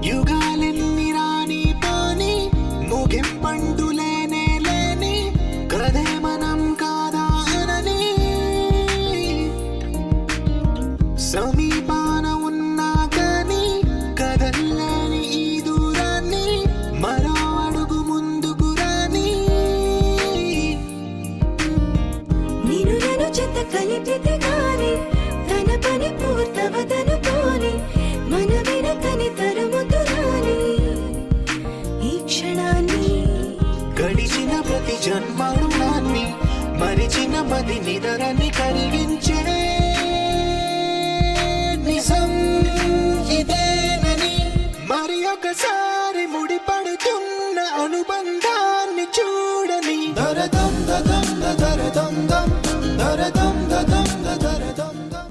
యుగాలెన్ని రాని పోని ముగింపండులేనే లేని కదే మనం కాదా అనని సమీపాన ఉన్నా కానీ కదల్లేని ఈ దూరాన్ని మరో అడుగు ముందుకు రాని నేను నన్ను చెత్త కలిపితే గాని తన పని పూర్తవదనుకోని మన వెనకని తరుముతురాని ఈ క్షణాన్ని గడిచిన ప్రతి జన్మరుణాన్ని మరిచిన మది నిదరని కరిగించే నిజం ఇదేనని మరి ఒకసారి ముడిపడుతున్న అనుబంధాన్ని చూడని దరదం దదం దరదం దం దరదం దదం దరదం దం.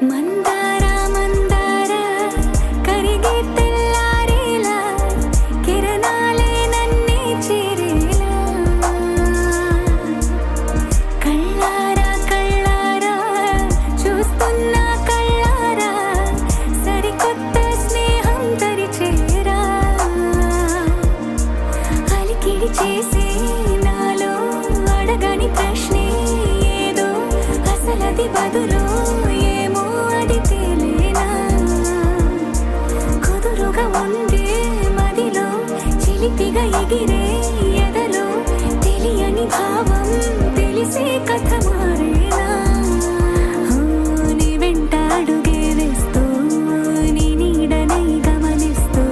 మందార మందార కరిగే తెల్లారేలా కిరణాలే నన్నే చేరేలా కళ్ళారా కళ్ళారా చూస్తున్నా కళ్ళారా సరికొత్త స్నేహం తరిచేరా అలికిడి చేసే నాలో అడగని ప్రశ్నే ఏదో అసలది బదులు ఏమో అది తేలేనా కుదురుగా ఉండే మదిలో చిలిపిగా ఎగిరే ఎదలో తెలియని భావం తెలిసే కథ మారేనా నీ వెంట అడుగే వేస్తూ నీ నీడనై గమనిస్తూ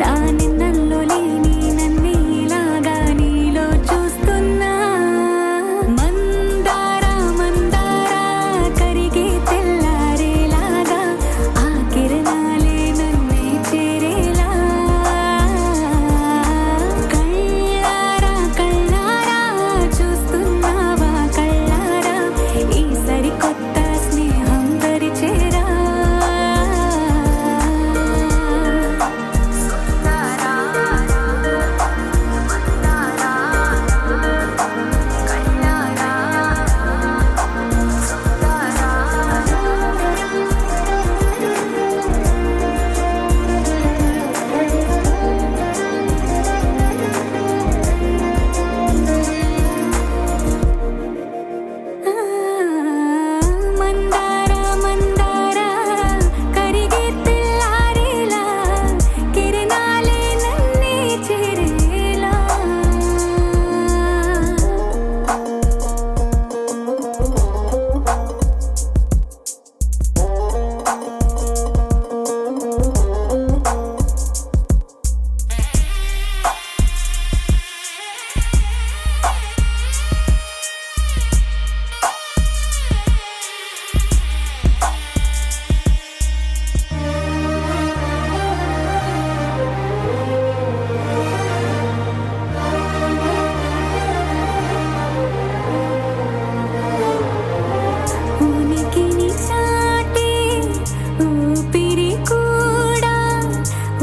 నా నిన్నల్లో లేని నన్నే ఇలాగా నీలో చూస్తున్నా మందార మందార కరిగే తెల్లారేలాగా ఆ కిరణాలే నన్నే చేరేలా కళ్ళారా కళ్ళారా చూస్తున్నావా కళ్ళారా ఈ సరికొత్త స్నేహం పరిచేరా మందార మందార కరిగే తెల్లారేలా కిరణాలే నన్నే చేరేలా ఉనికిని చాటే ఊపిరి కూడా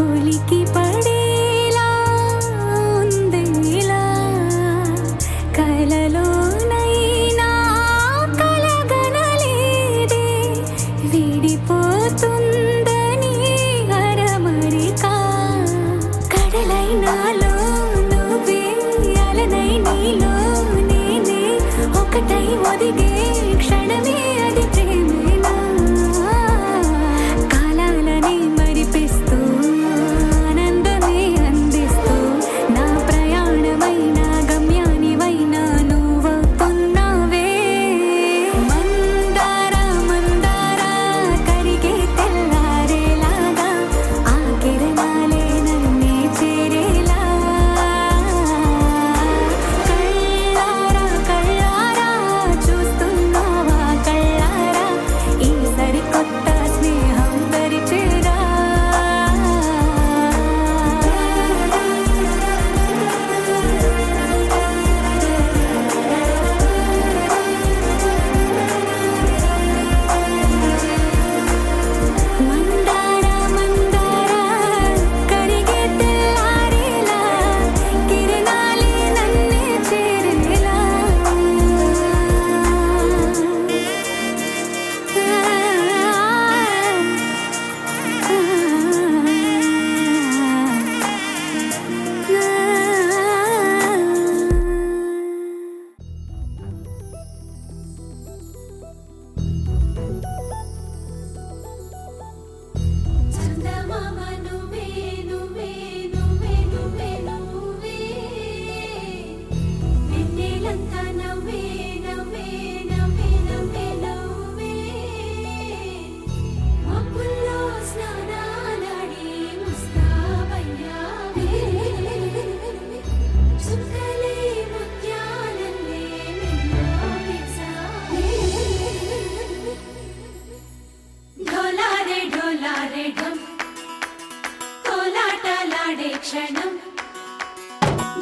ఉలికి పడేలా ఉందేలా కలలోనైనా కలగనలేదే విడిపోతుందని అరమరికా కడలైనాలో నువ్వే అలనై నీలో నేనే ఒకటై ఒదిగే క్షణమే అది ప్రేమేనా కాలాలని మరిపిస్తూ ఆనందమే క్షణం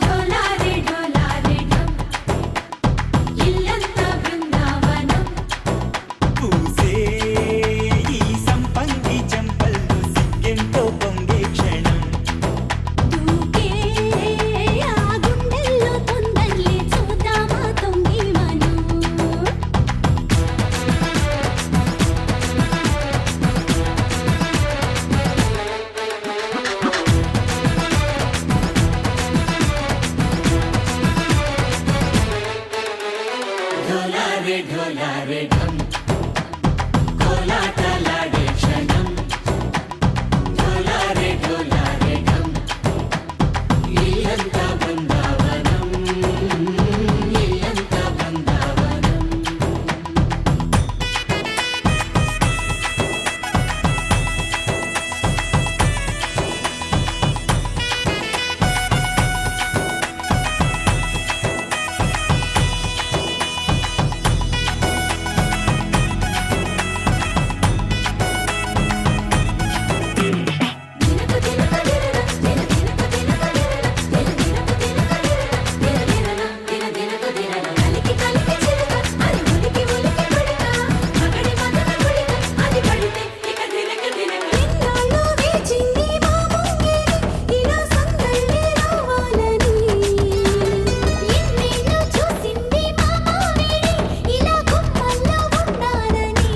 ఢోలారే ఢోలారే ఢం ఇల్లంతా బృందావనం పూసే ఈ సంపంగి చెంపల్లో సిగ్గెంతో పొంగే క్షణం దూకే ఆ గుండెల్లో తొందరలే చూద్దామా తొంగి మనం ఢోలారే ఢోలారే ఢం కోలాటలాడే క్షణం ఢోలారే ఢోలారే ఢం ఇల్లంతా బృందావనం ఇల్లంతా బృందావనం దినకు దినకు దినకు దినకు కలికి కలికి చిలుక అది ఉలికి ఉలికి పడక మగడి మదన గుడిక అది పడితే ఇక దినకు దినకు ఎన్నాళ్ళు వేచింది మా ముంగిలి ఇలా సందళ్ళే రావాలని ఎన్నేళ్ళు చూసింది మా మావేడి ఇలా గుమ్మల్లో ఉండాలని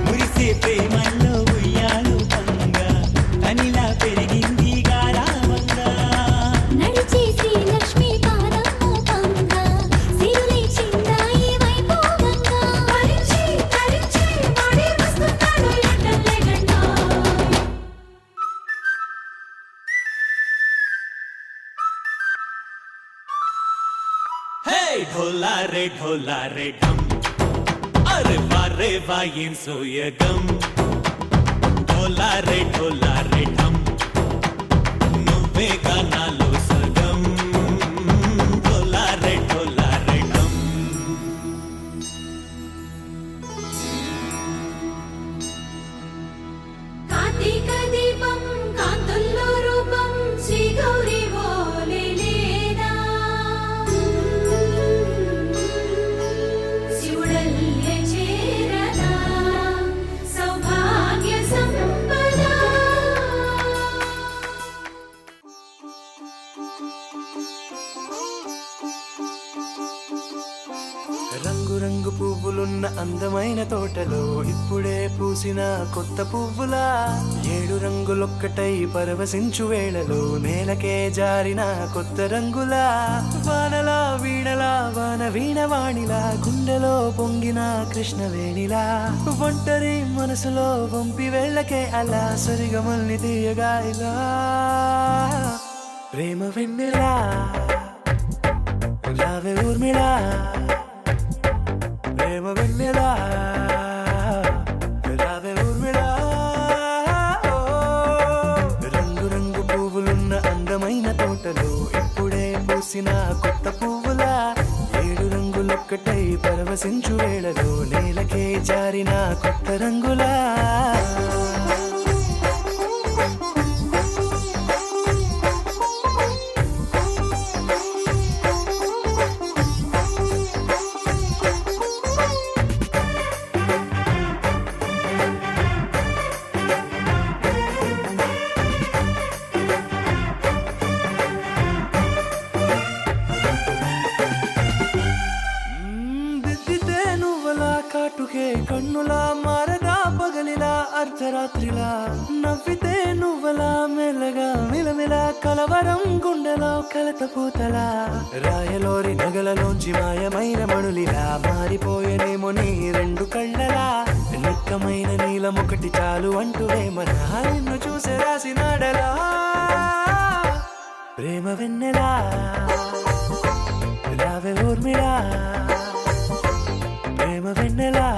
మురిసే ప్రేమల్లో ఉయ్యాలు పంగా అనిలా పెరిగింది గారావంగా నడిచే శ్రీలక్ష్మి పాదము పంగ సిరులై చిందాయి వైభోగంగా హరించి హరించి వాడే వస్తున్నాడు ఎట్టలే గంట హే ఢోలారే ఢోలారే ఢం అరే వారే వాయిన్ సోయగం ఢోలారే ఢోలారే ఢం నువ్వే గానాలో సగం ఢోలారే ఢోలారే ఢం కార్తీక దీపం కాంతుల్లో రూపం శ్రీ గౌరీ ఓలే లేదా శివుడల్లే చేరదా సౌభాగ్య సంపద రంగు పువ్వులున్న అందమైన తోటలో ఇప్పుడే పూసిన కొత్త పువ్వులా 7 రంగులొక్కటై పరవశించు వేళలో నేలకే జారిన కొత్త రంగులా వానలా వీణలా వాన వీణవాణిలా గుండెలో పొంగిన కృష్ణవేణిలా ఒంటరి మనసులో వంపి వెళ్ళకే అలా సరిగమల్ని తీయగా ఇలా ప్రేమ వెన్నెలా రావే ఊర్మిళా ప్రేమ వెన్నెలా రావే ఊర్మిళా రంగు రంగు పువ్వులున్న అందమైన తోటలో ఇప్పుడే పూసిన కొత్త పువ్వులా 7 రంగులొక్కటై పరవశించు వేళలో నేలకే జారిన కొత్త రంగులా దిద్దితే నువ్వలా కాటుకే కన్నులా మారదా పగలిలా అర్ధరాత్రిలా నవ్వితే నువ్వలా మెల్లగా మిలమిలా కలవరం గుండెలో కలత పూతలా రాయలోరి నగలలోంచి మాయమైన మణులిలా మారిపోయేనేమో నీ 2 కళ్ళలా నిక్కమైన నీలమొకటి చాలు అంటూ వేమన నిన్ను చూసే రాసినాడలా ప్రేమ వెన్నెలా రావే ఊర్మిళా ప్రేమ వెన్నెలా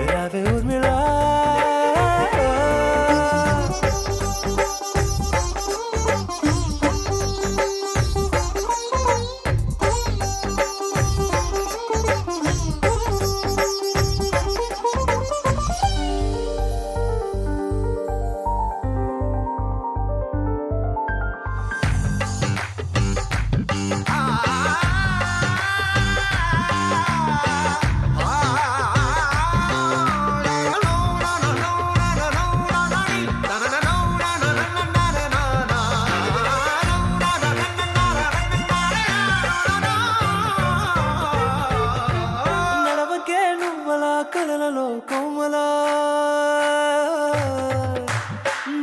రావే ఊర్మిళా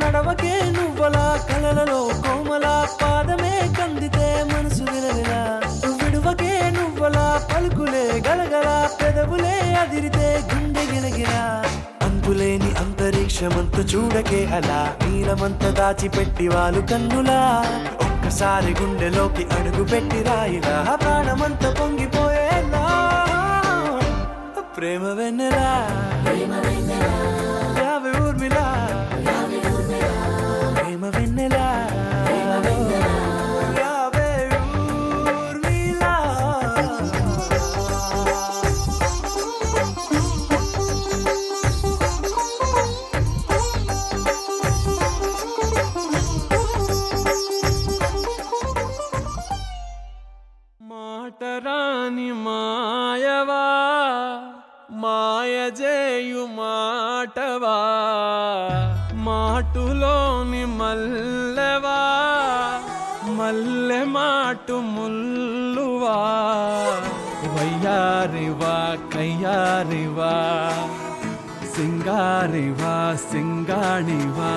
నడవకే నువ్వలా కలలలో కోమలా పాదమే కందితే మనసు విలవిలా విడువకే నువ్వలా పలుకులే గలగల పెదవులే అదిరితే గుండె గిలగిలా అంతులేని అంతరిక్షమంత చూడకే అలా నీలమంత దాచిపెట్టి వాళ్ళు కన్నులా ఒక్కసారి గుండెలోకి అడుగు పెట్టి రాయిలా ప్రాణమంత పొంగిపోయేలా ప్రేమ వెన్నెలా యావే ఊర్మిళ ప్రేమ వెన్నెలా యావే ఊర్మిళ మాటరాని మాయవా మాయజేయు మాటవా మాటులోని మల్లెవా మల్లె మాటు ముల్లువా వయ్యారివా కయ్యారివా సింగారివా సింగాణివా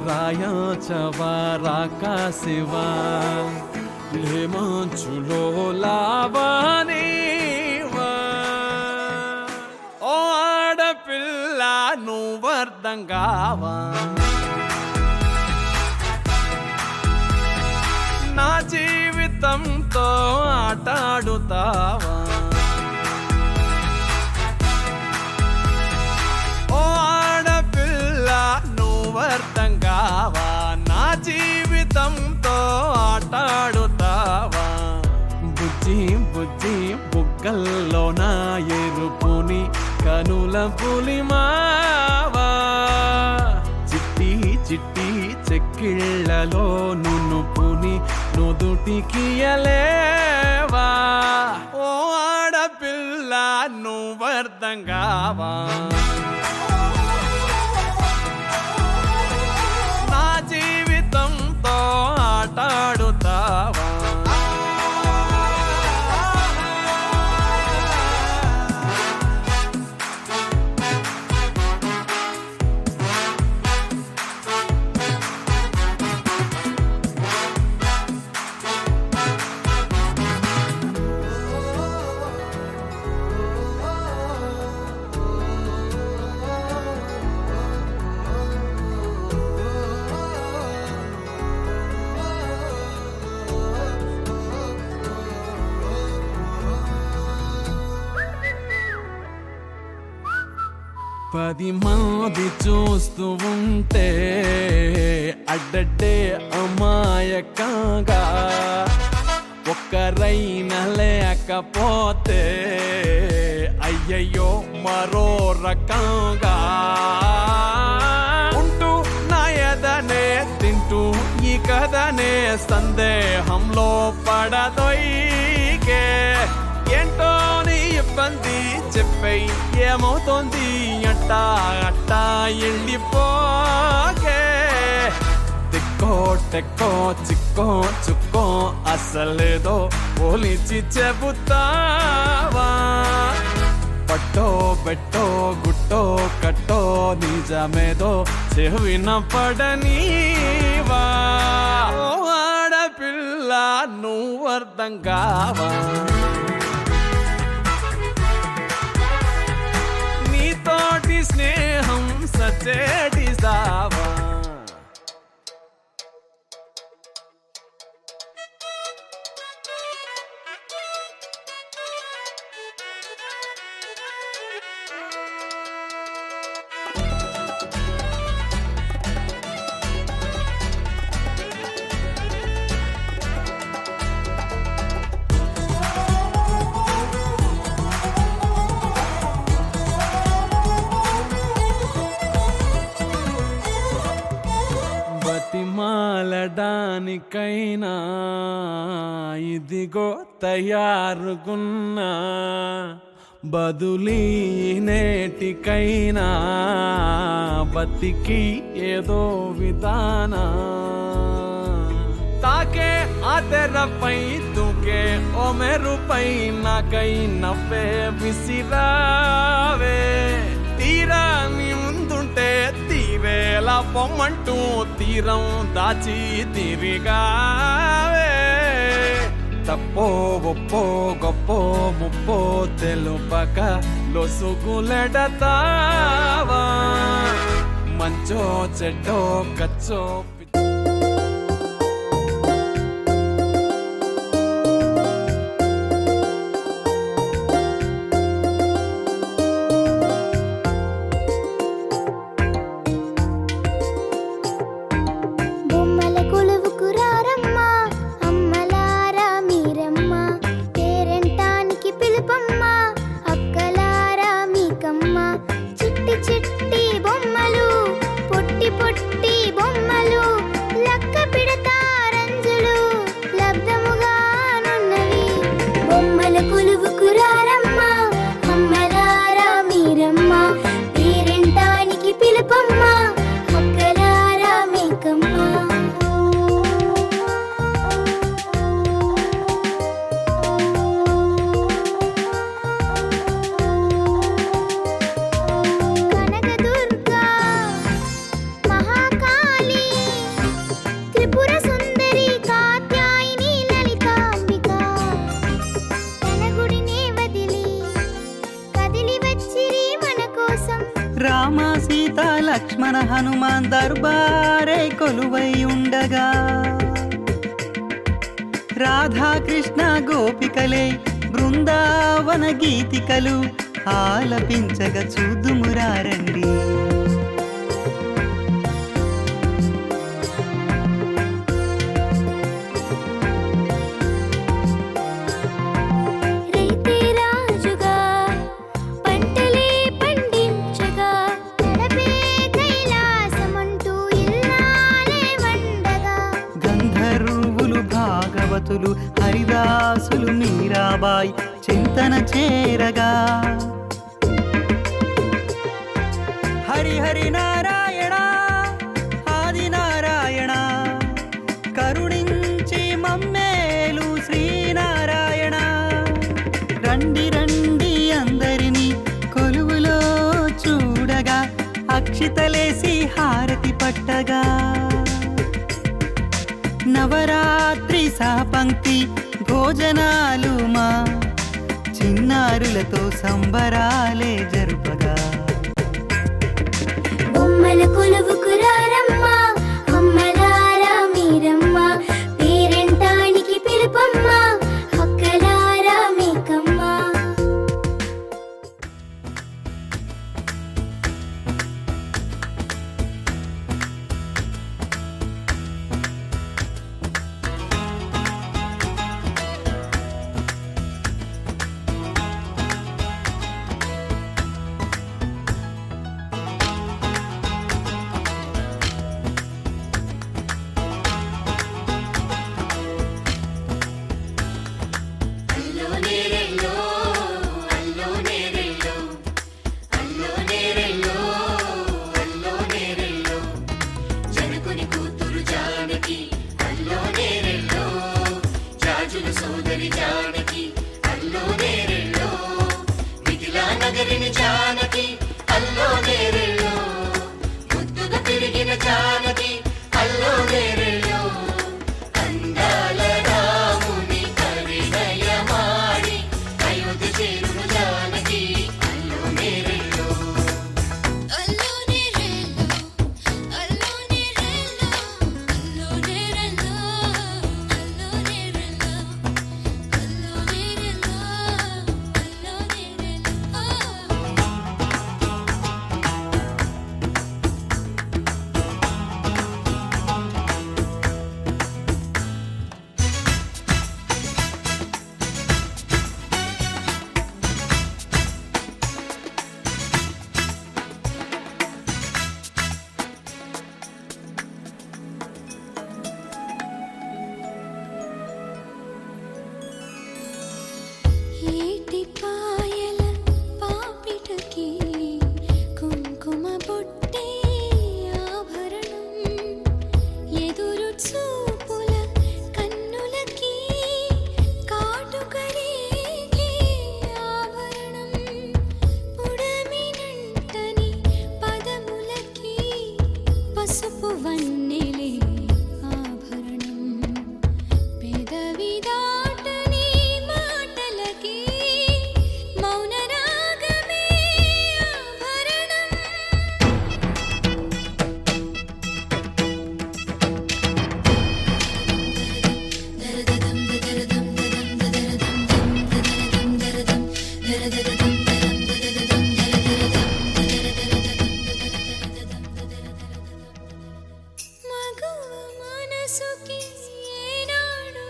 రాయాచవా రాకాశివా లేమాంచులో లావానివా ఓ ఆడపిల్ల నువ్వర్థం కావా నా జీవితంతో ఆటాడుతావా ఓ ఆడపిల్ల నువ్వర్థం కావా నా జీవితంతో ఆటాడుతావా బుజ్జి బుజ్జి బుగ్గల్లో నా ఎరుపుని కనుల పులిమావా చిట్టి చిట్టి చెక్కిళ్ళలో నునుపుని నుదుటికియలేవా ఓ ఆడపిల్ల నువ్వర్థం కావా నా జీవితంతో ఆటాడుతావా పది మంది చూస్తూ ఉంటే అడ్డడ్డే అమాయకంగా ఒక్కరైనా లేకపోతే అయ్యయ్యో మరో రకంగా ఉంటూ నా ఎదనే తింటూ ఈ కథనే సందేహంలో పడదొయ్యే ఏంటో నీ ఇబ్బంది చెప్పై ఏమవుతోంది అట్టా అట్టా వెళ్ళిపోకే తిక్కో టెక్కో చిక్కో చుక్కో అసలేదో పోలిచి చెబుతావా పట్టో బెట్టో గుట్టో కట్టో నిజమేదో చెవిన పడనీవా ఓ ఆడపిల్ల నువ్వర్థం కావా నీతోటి స్నేహం సచేటి సావా బతిమాలడానికైనా ఇదిగో తయారుగున్నా బదులీ నేటికైనా బతికి ఏదో విధానా తాకే ఆ తెరపై తూకే ఓ మెరుపై నాకై నవ్వే విసిరావే తీరా నీ ముందుంటే తీర వేల పొమ్మంటూ తీరం దాచి తిరిగావే తప్పో ఒప్పో గొప్పో ముప్పో తెలుపక లొసుగులెడతావా మంచో చెడ్డో కచ్చో బొమ్మల కొలువుకు రారమ్మా అమ్మలారా మీరమ్మ పేరెంటానికి పిలుపమ్మా అక్కలారా మీకమ్మ చిట్టి చిట్టి బొమ్మలు పొట్టి పొట్టి బొమ్మలు లక్క పిడతారంజులు లబ్ధముగానున్నవి బొమ్మల కొలువుకు రారమ్మా అమ్మలారా మీరమ్మ పేరెంటానికి పిలుపమ్మా అక్కలారా మీకమ్మ కనకదుర్గా మహాకాళి త్రిపుర సుందరి కాత్యాయిని లలితాంబిక తన గుడినే వదిలి కదిలి వచ్చిరి మన కోసం రామ సీత లక్ష్మణ హనుమాన్ దర్బారే కొలువై ఉండగా రాధాకృష్ణ గోపికలే బృందావన గీతికలు ఆలపించగా చూదుమురారండి రైతే రాజుగా పంటలే పండించగా నడపే కైలాసమంటూ ఇల్లాలే వండగా గంధర్వులు భాగవతులు హరిదాసులు మీరాబాయి చింతన చేరగా హరి హరి నారాయణ ఆది నారాయణ కరుణించి మమ్మేలు శ్రీనారాయణ రండి రండి అందరినీ కొలువులో చూడగా అక్షితలేసి హారతి పట్టగా నవరాత్రి సహపంక్తి భోజనాలు మా చిన్నారులతో సంబరాలే జరుపగా బొమ్మల కొలువుకు రారమ్మా అమ్మలారా మీరమ్మ పేరెంటానికి పిలుపమ్మా అక్కలారా మీకమ్మ వన్నెలే ఆభరణం పెదవి దాటని మాటలకి మౌన రాగమే ఆభరణం మగువ మనసుకి ఏనాడు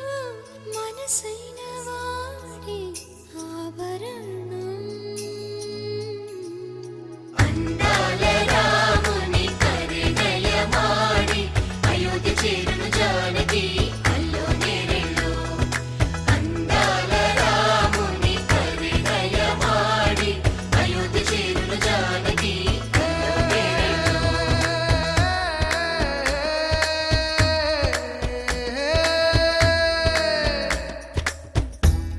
మనసైన వాడే ఆభరణం అందాల రాముని కరిగయమాడి అయోధ్య చేరును జానకి అల్లో నేరెళ్ళు అందాల రాముని కరిగయమాడి అయోధ్య చేరును జానకి అల్లో నేరెళ్ళు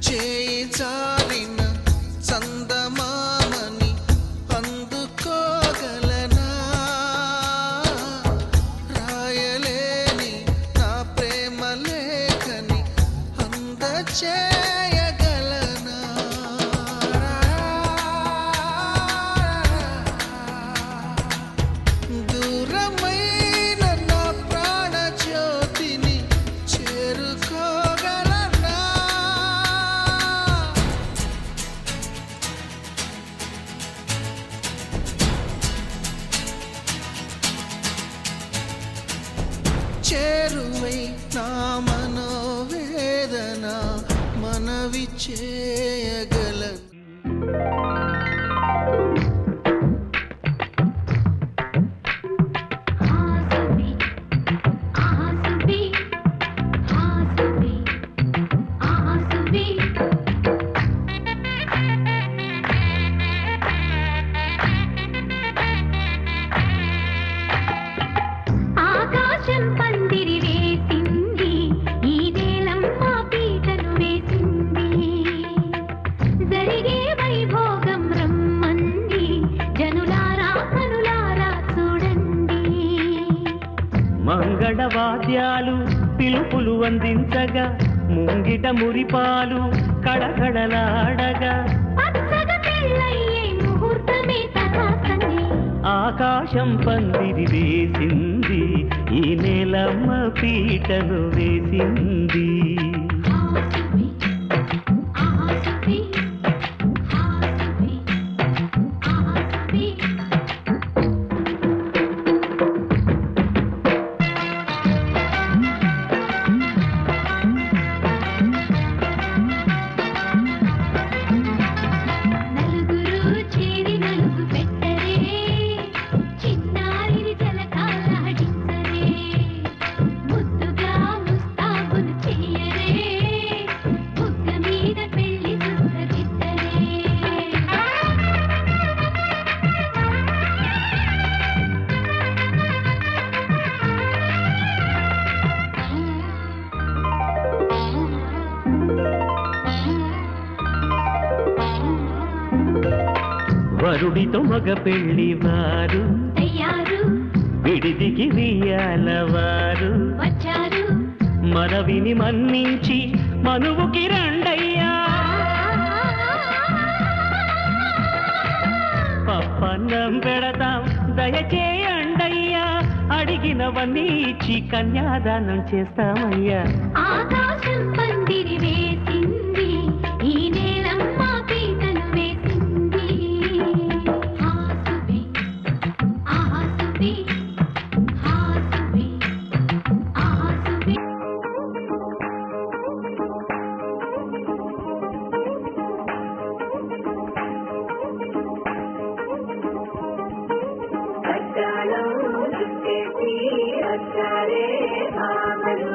చేయి జారిన చందమామని అందుకోగలనా రాయలేని నా ప్రేమ లేఖని అందచేయగలనా దూరమైన నా ప్రాణ జ్యోతిని చేరుకోగలనా చేరువై నా మనోవేదన మనవి చేయగలను ఆసుబి ఆసుబి ఆసుబి ఆసుబి ఆకాశం పందిరి వేసింది ఈ నేలమ్మ పీటను వేసింది జరిగే వైభోగం రమ్మంది జనులారా కనులారా చూడండి మంగళవాద్యాలు పిలుపులు అందించగా ముంగిట మురిపాలు కళకళలాడగా పచ్చగా పెళ్ళయ్యే ముహూర్తమే తరాసనే ఆకాశం పందిరి వేసింది ఈ నేలమ్మ పీటను వేసింది ఆసుబి ఆసుబి ఆసుబి ఆసుబి నలుగురు చేరి నలుగు పెట్టరే చిన్నారిని జలకాలాడించరే ముద్దుగా ముస్తాబులు చెయ్యరే బుగ్గ మీద పెళ్లి సుద్దగిద్దరే వరుడితో మగ పెళ్లి వారు తయారు విడిదికి వియ్యాలవారు వచ్చారు మనవిని మన్నించి మనువుకి రండయ్యా పప్పన్నం పెడతాం దయచేయండయ్యా అడిగినవన్నీ ఇచ్చి కన్యాదానం చేస్తామయ్యా ఆకాశం పందిరి వేసింది ఈ నేలమ్మ పీటను వేసింది ఆసుబి ఆసుబి ఆసుబి ఆసుబి అడ్డాలో చుట్టేసి వచ్చారే భామలు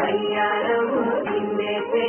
అయ్యారం నిన్నేసే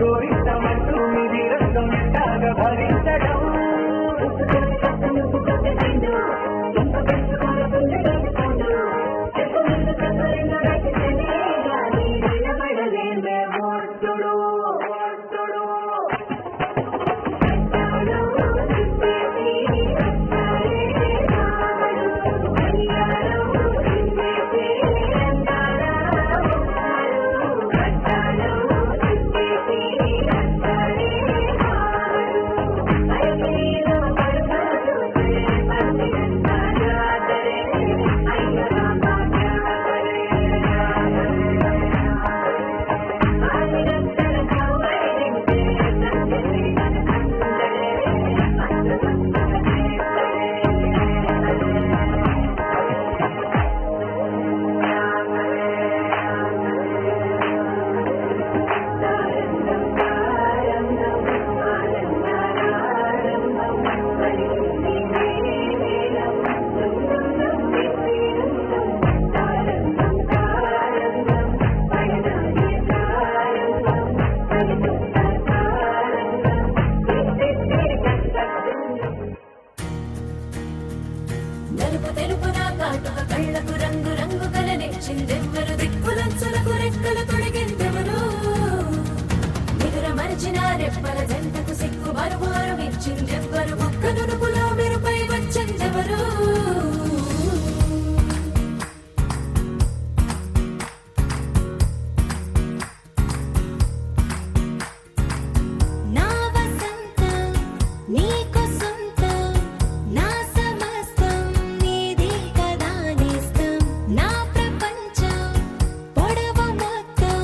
గోవిందమంటూ మిది రసం ఎట్టాగా భరించడం నలుపు తెలుపున కాటుక కళ్ళకు రంగు రంగు కలనిచ్చిందెవ్వరు దిక్కులంచులకు రెక్కలు తొడిగిందెవరు నిదుర మరిచిన రెప్పల జంటకు సిగ్గు మరుమారు ఇచ్చిందెవ్వరు ఒక్క నునుపులో మెరుపై వచ్చిందెవరు నా వసంతం నీకు సొంతం నా సమస్తం నీది కదా నేస్తం నా ప్రపంచం పొడవు మొత్తం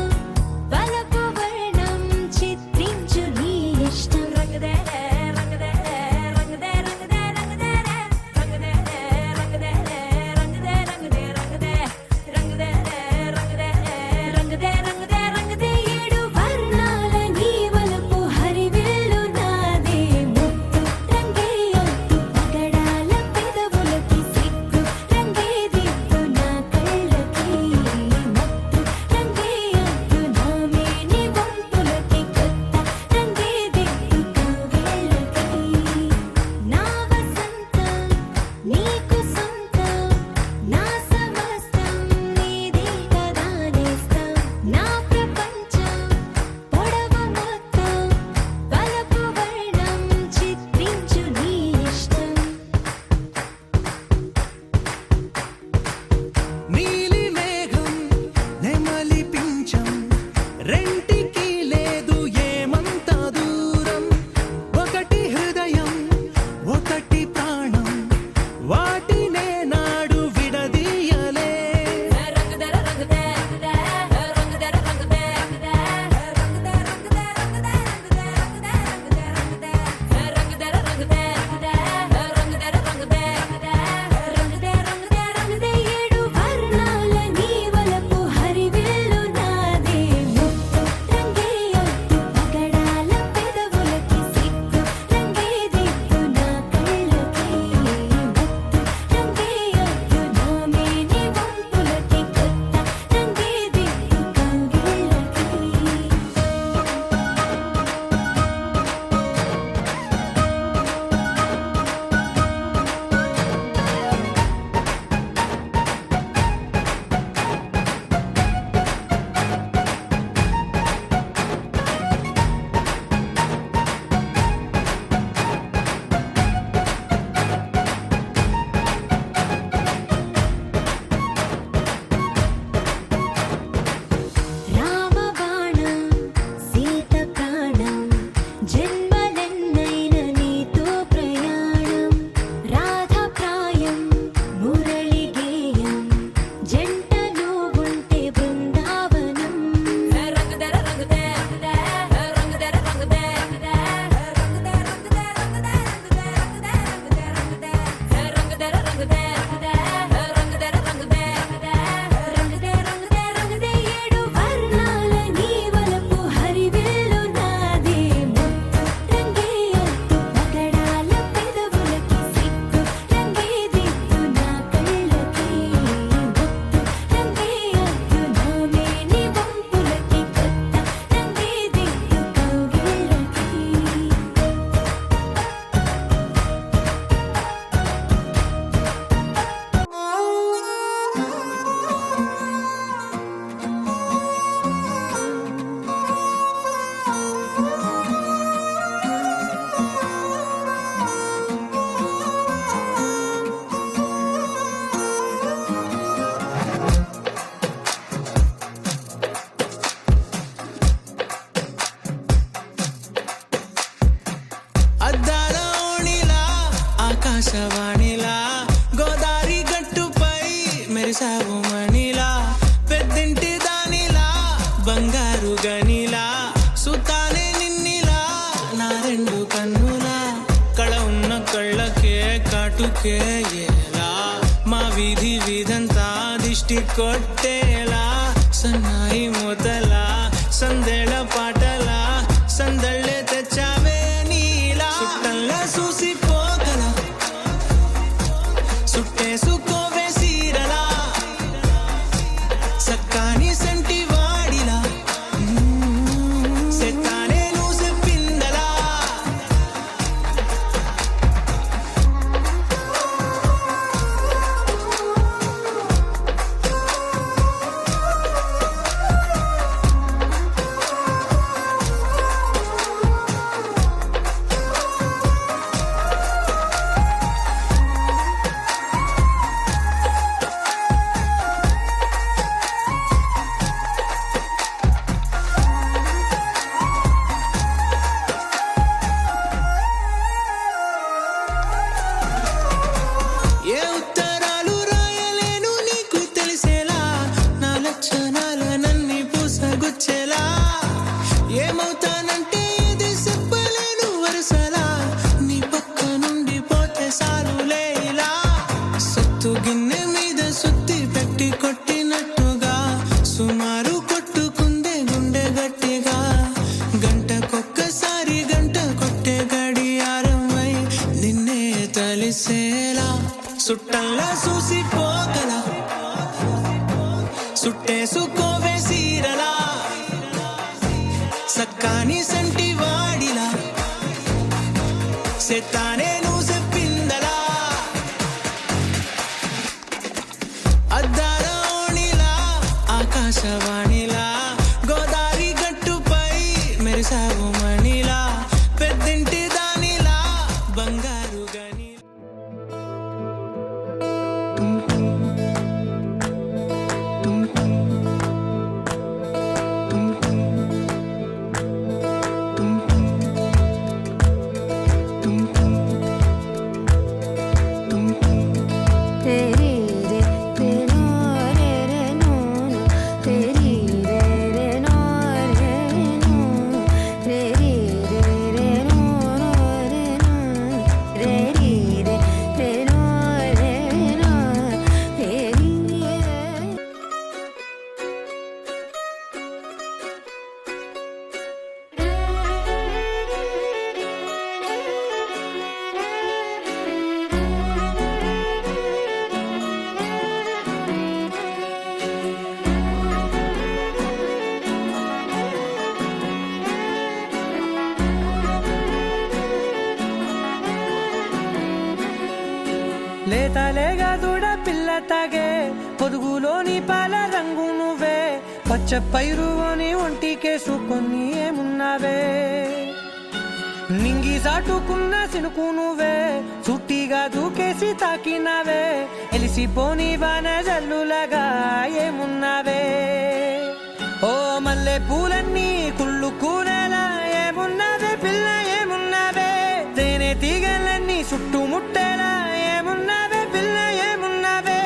వలపు వర్ణం చిత్రించు నీ ఇష్టం రంగదే రంగదే రంగదే రంగదే రంగదే రంగదే ఆకాశవాణిలా గోదారి గట్టుపై మెరిసావు మణిలా పెద్దింటి దానిలా బంగారు గనిలా సుతానే నిన్నిలా నా రెండు కన్నులా కళ ఉన్న కళ్ళకే కాటుకే ఎలా మా వీధి వీధంతా దిష్టి కొట్టేలా సన్నాయి మూతలా సందేళ పాటలా సందళ్ళే తెచ్చావే నీలా సుట్టల్లా చూసిపోగల సుట్టేసుకోవే సీరలా సక్కాని సంటి వాడిలా సెత్తానే నువ్వు చెప్పిందలా ఏ ఉత్తరాలు రాయలేను నీకు తెలిసేలా నా లక్షణాలనన్నీ పూసగుచ్చేలా ఏమవుతానంటే ఇది చెప్పలేను వరుసలా నీ పక్క నుండి పోతే సారులే ఇలా సత్తు గిన్నె మీద సుత్తి పెట్టి కొట్టినట్టుగా సుమారు కొట్టుకుందే గుండె గట్టిగా గంటకొక్కసారి గంట కొట్టే గడియారమై నిన్నే తలిసేలా సుట్టల్లా చూసిపోగల సుట్టేసుకోవే సీరలా సక్కాని సంటి వాడిలా సెత్తానే నువ్వు చెప్పిందలా అద్దాల ఓణిలా ఆకాశవాణిలా గోదారి గట్టుపై మెరిసావు మణిలా పెద్దింటి దానిలా బంగారు గని तेरी रे तेनो रे रे नो तेरी रे रे नो रे नो तेरी रे रे नो रे नो तेरी रे रे नो रे नो तेरी లేతలేగా దూడ పిల్ల తాగే పొదుగులోని పాల రంగు నువ్వే పచ్చ పైరుని ఒంటికేసుకొని ఏమున్నావే నింగి సాటుకున్న సినుకు నువ్వే చుట్టిగా దూకేసి తాకినావే ఎలిసిపోని వాన జల్లులగా ఏమున్నావే ఓ మల్లె పూలన్నీ కుళ్ళు కూనేలా ఏమున్నావే పిల్ల ఏమున్నావే తేనె తీగలన్నీ చుట్టుముట్టేలా ఏమున్నావే పిల్ల ఏమున్నావే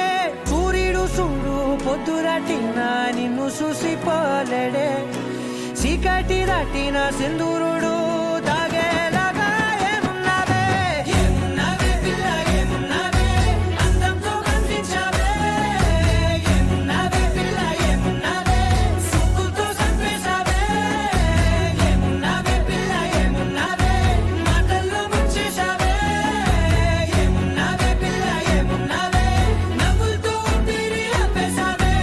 సూర్యుడు చూడు పొద్దురాటినా నిన్ను చూసిపోలేడే చీకటి దాటిన సింధూరుడు తాగేలాగా ఏమున్నావే ఏమున్నావే పిల్ల ఏమున్నావే అందంతో కనిపించావే ఏమున్నావే పిల్ల ఏమున్నావే సుక్కుతో చంపేశావే ఏమున్నావే పిల్ల ఏమున్నావే మాటల్లో ముంచేశావే ఏమున్నావే పిల్ల ఏమున్నావే నవ్వులతో ఊపిరి ఆపేశావే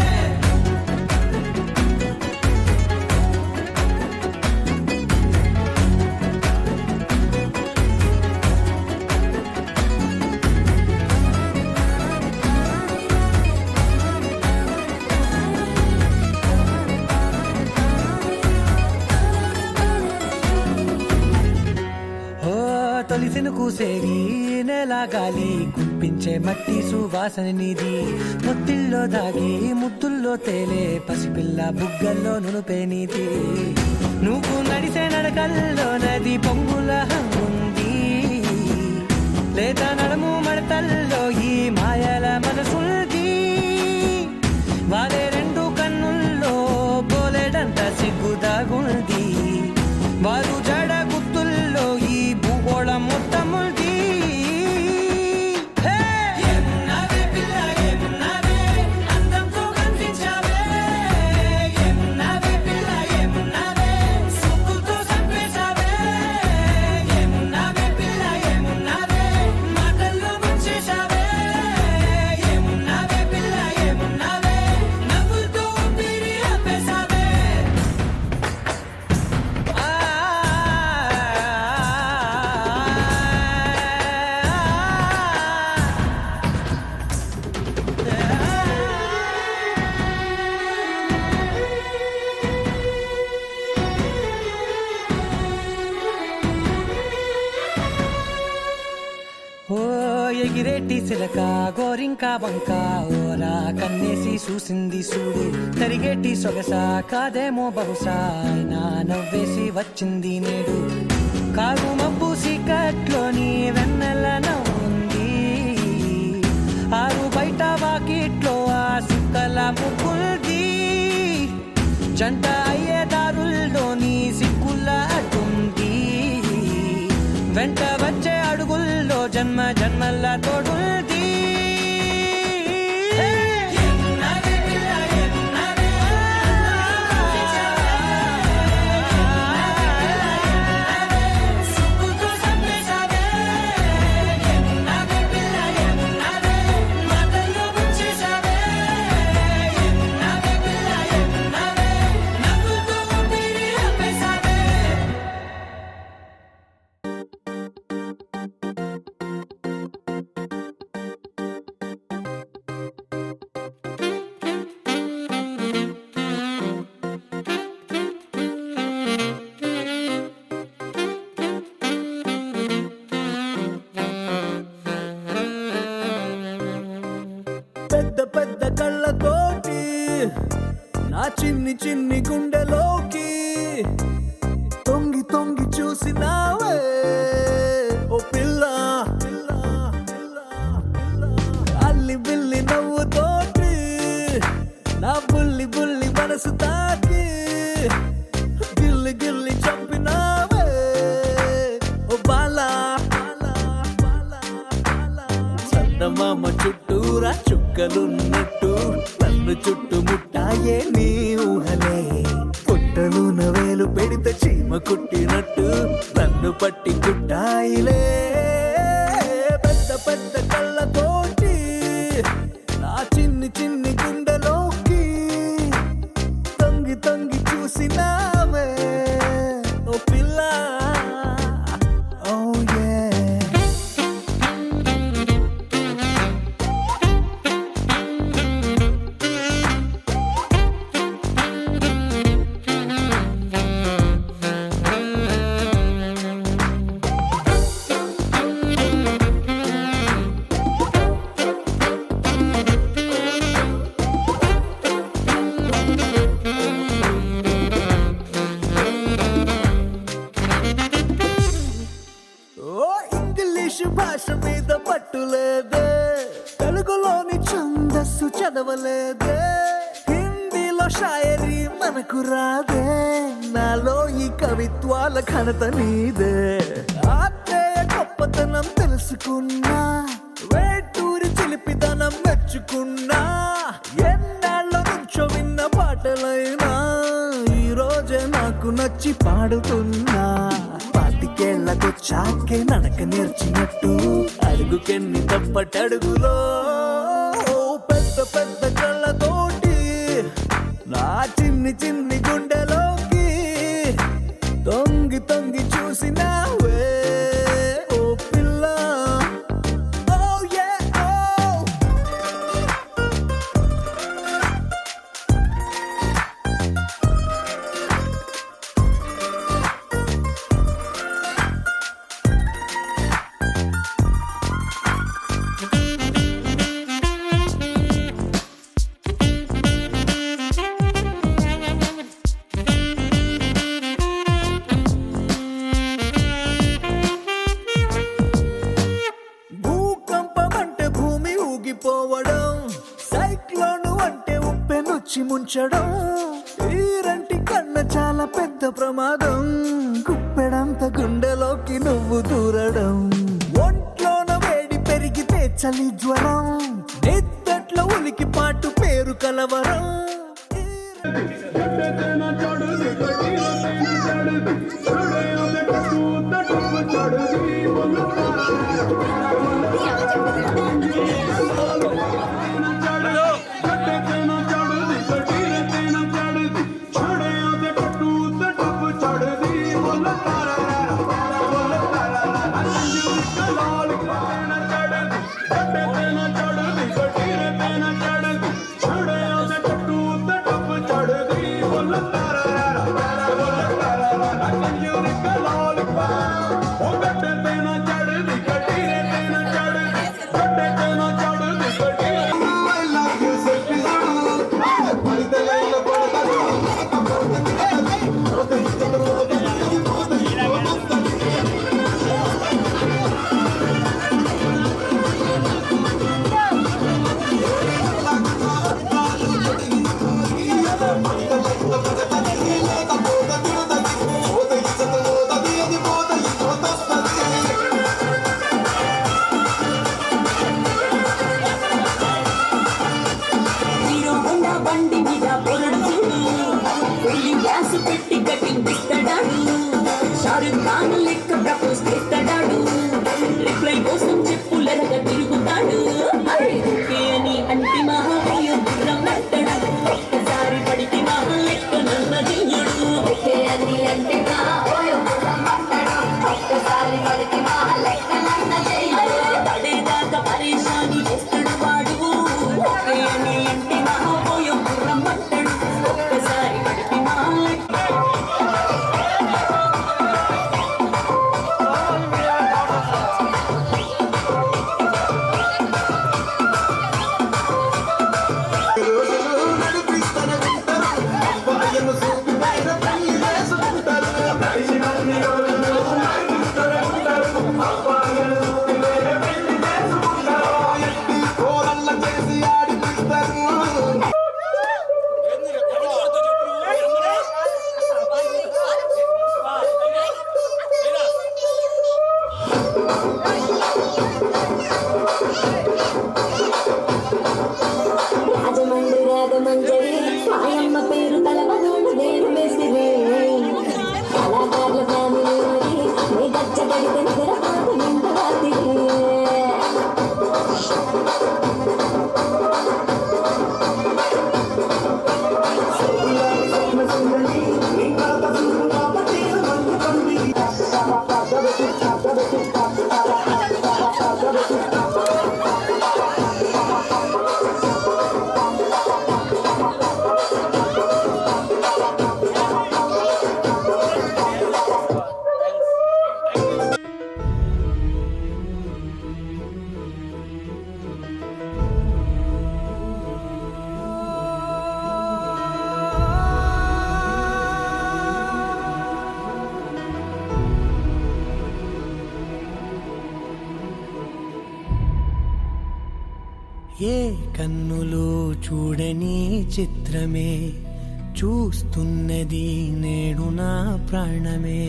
తొలిసిన కూసేరి నెల గాలి కుప్పించే మట్టి సువాసన నీది ముత్తిల్లో దాగి ముత్తుల్లో తేలే పసిపిల్ల బుగ్గల్లో నునుపే నీది నువ్వు నడిసే నడకల్లో నది పొంగుల హంగుంది లేదా నడుము మడతల్లో ఈ మాయల మనసుల్ది వారే రెండు కన్నుల్లో బోలెడంత సిగ్గుదాగుంది వారు జడ గుర్తుల్లో ఈ భూగోళం మొత్తముల్ది ఓ ఎగిరేటి సిలక గోరింక వంక ఓరా కన్నేసి చూసింది చూడు తరిగేటి సొగస కాదేమో బహుశా అయినా నవ్వేసి వచ్చింది నేడు కారు మబ్బు సీకట్లోని వెన్నెల నవ్వుంది ఆరు బయట వాకిట్లో ఆ సుక్కల ముగ్గుల్ది జంట అయ్యే దారుల్లోని సిగ్గుల అడ్డుంది వెంట వచ్చే అడుగుల్లో జన్మ జన్మల్ల తోడుల్ది పెద్ద పెద్ద కళ్ళతోటి నా చిన్ని చిన్ని గుండెలోకి తొంగి తొంగి చూసినావే ఓ పిల్ల అల్లి బిల్లి నవ్వుతోటి నా బుల్లి బుల్లి మనసు తాకి గిల్లి గిల్లి చంపినావే ఓ బాలా చందమామ చుట్టూరా చుక్కలున్నట్టు నన్ను చుట్టుముట్టాయే నీ ఊహలే పుట్టలు నవేలు పెడితే చీమ కుట్టినట్టు నన్ను పట్టి కుట్టాయిలే పెద్ద పెద్ద కళ్ళతోటి నా చిన్ని చిన్ని గుండెలోకి తొంగి తొంగి చూసినావే ఓ పిల్ల ఓ యే ఓ ఇంగ్లీషు భాష మీద పట్టులేదే తెలుగులోని ఛందస్సు చదవలేదే హిందీలో షాయరీ మనకు రాదే నాలో ఈ కవిత్వాల ఘనత నీదే ఆత్రేయ గొప్పతనం తెలుసుకున్నా వేటూరి చిలిపితనం మెచ్చుకున్నా ఎన్నాళ్ళ నుంచో విన్న పాటలైనా ఈ రోజే నాకు నచ్చి పాడుతున్నా పాతికేళ్లకొచ్చాకే నడక నేర్చినట్టు అడుగుకెన్ని తప్పటడుగులో పెద్ద పెద్ద కళ్ళతోటి నా చిన్ని చిన్ని గుండెలోకి తొంగి తొంగి చూసినావే ఓ పిల్ల ఓ యే ఓ ముంచడం ఈరంటి కన్న చాలా పెద్ద ప్రమాదం కుప్పెడంత గుండెలోకి నువ్వు దూరడం ఒంట్లోన వేడి పెరిగితే చలి జ్వరం నిద్దట్లో ఉలికి పాటు పేరు కలవరం బండి మీద పొరడు చూడు వెళ్ళి గ్యాస్ పెట్టి కటింగ్ ఇస్తాడాడు షారుఖ్ ఖాన్ లెక్క ప్రపోజ్ చేస్తాడాడు రిప్లై కోసం చెప్పులరగా తిరుగుతాడు అని అంటి మహావీయ గుర్రం అంటాడు ఒక్కసారి పడికి మహా లెక్క నన్న చెయ్యడు అని అంటి మహావీయ గుర్రం అంటాడు ఒక్కసారి పడికి మహా లెక్క నన్న చెయ్యడు పడేదాకా పరేషాని చేస్తాడు వాడు అని అంటి మహావీయ గుర్రం అంటాడు ఒక్కసారి పడికి మహా లెక్క రాజమండ్రి మాయమ్మ పేరు తలవనోడు వేరు వేసిరే కళాకారుల ఫ్యామిలీ నీ గచ్చ కడితే నిద్ర పాటు నింద రాత్రి ఏ కన్నులు చూడని చిత్రమే చూస్తున్నది నేడు నా ప్రాణమే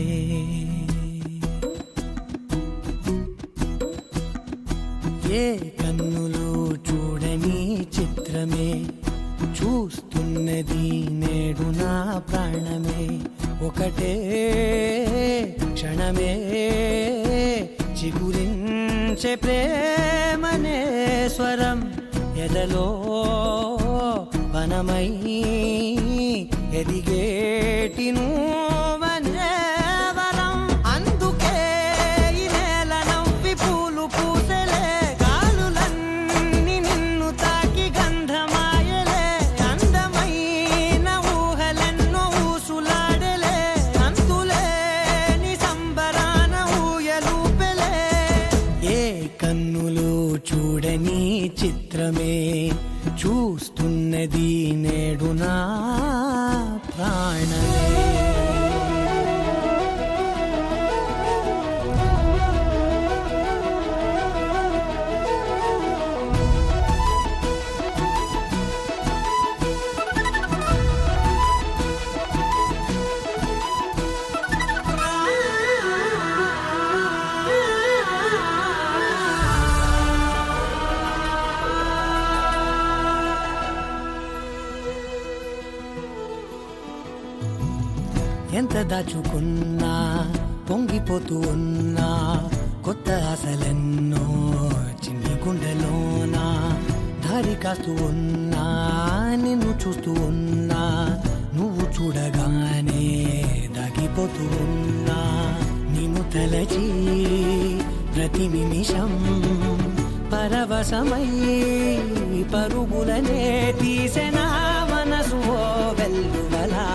ఏ కన్నులు చూడని చిత్రమే చూస్తున్నది నేడు నా ప్రాణమే ఒకటే క్షణమే చిగురించే ప్రేమనే స్వరం ఎదలో వనమై ఎదిగేటి నువ్వనే వరం అందుకే ఈ నేల నవ్వి పూలు పూసెలే గాలులన్నీ నిన్ను తాకి గంధమాయలే అందమైన ఊహలెన్నో ఊసులాడలే అంతులేని సంబరాన ఊయలూపెలే ఏ కన్నులు చూడని చిత్రమే చూస్తున్నది నేడు నా ప్రాణమే దాచుకున్నా పొంగిపోతూ ఉన్నా కొత్త ఆశలెన్నో చిన్ని గుండెలోనా దారి కాస్తూ ఉన్నా నిన్ను చూస్తూ ఉన్నా నువ్వు చూడగానే దాగిపోతూ ఉన్నా నిన్ను తలచి ప్రతి నిమిషం పరవశమై పరుగులనే తీసెనా మనసు ఓ వెల్లువలా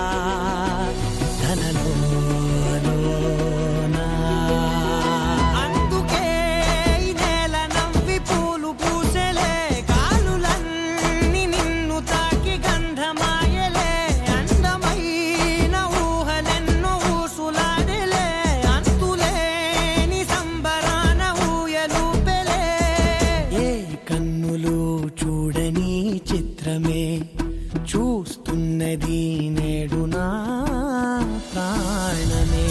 తనలోనా అందుకే ఈ నేల నవ్వి పూలు పూసెలే కాలులన్నీ నిన్ను తాకి గంధమాయలే అందమైన ఊహలెన్నో ఊసులాడలే అంతులేని సంబరాన ఊయలూపెలే ఏ కన్నులు చూడని చిత్రమే చూస్తున్నది నేడు నా ప్రాణమే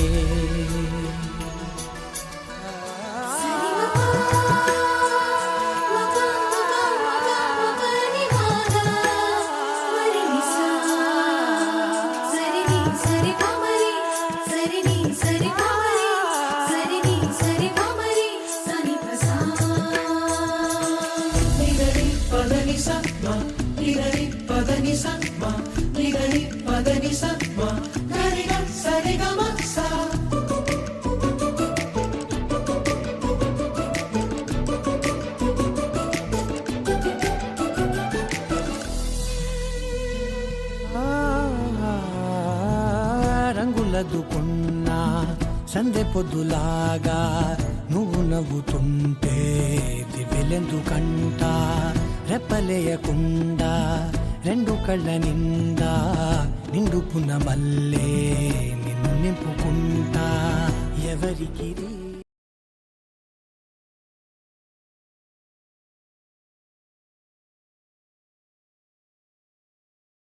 రంగులదుకున్నా సందె పొద్దులాగా నువ్వు నవ్వుతుంటే దివ్యలెందుకంట రెప్పలేయకుండా రెండు కళ్ళ నిండా నిండుకున్న మల్లే నిన్ను నింపుకుంటా ఎవరికి